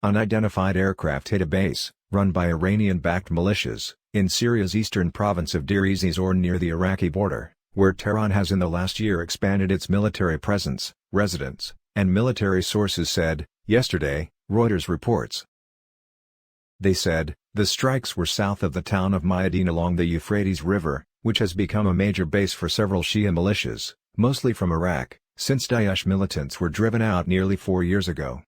Unidentified aircraft hit a base, run by Iranian-backed militias, in Syria's eastern province of Deir Ez-Zor near the Iraqi border, where Tehran has in the last year expanded its military presence, residents, and military sources said, yesterday, Reuters reports. They said, the strikes were south of the town of Mayadeen along the Euphrates River, which has become a major base for several Shia militias, mostly from Iraq, since Daesh militants were driven out nearly 4 years ago.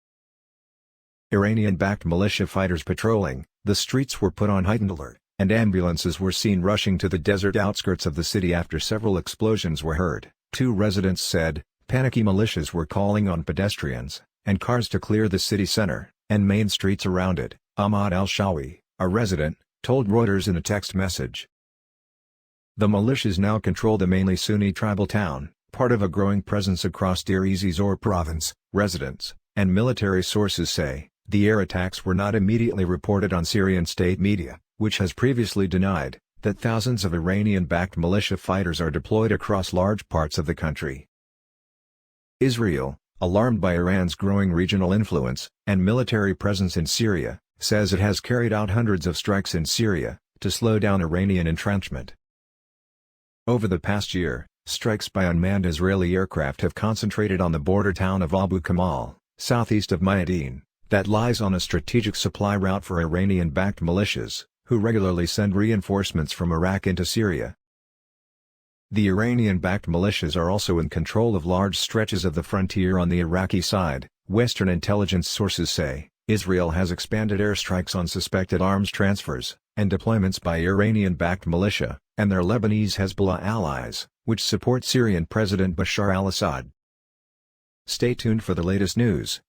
Iranian-backed militia fighters patrolling the streets were put on heightened alert, and ambulances were seen rushing to the desert outskirts of the city after several explosions were heard, 2 residents said. Panicky militias were calling on pedestrians and cars to clear the city center and main streets around it, Ahmad Al Shawi, a resident, told Reuters in a text message. The militias now control the mainly Sunni tribal town, part of a growing presence across Deir Ez-Zor province, residents and military sources say. The air attacks were not immediately reported on Syrian state media, which has previously denied that thousands of Iranian-backed militia fighters are deployed across large parts of the country. Israel, alarmed by Iran's growing regional influence and military presence in Syria, says it has carried out hundreds of strikes in Syria to slow down Iranian entrenchment. Over the past year, strikes by unmanned Israeli aircraft have concentrated on the border town of Abu Kamal, southeast of Mayadeen, that lies on a strategic supply route for Iranian-backed militias, who regularly send reinforcements from Iraq into Syria. The Iranian-backed militias are also in control of large stretches of the frontier on the Iraqi side, Western intelligence sources say. Israel has expanded airstrikes on suspected arms transfers and deployments by Iranian-backed militia and their Lebanese Hezbollah allies, which support Syrian President Bashar al-Assad. Stay tuned for the latest news,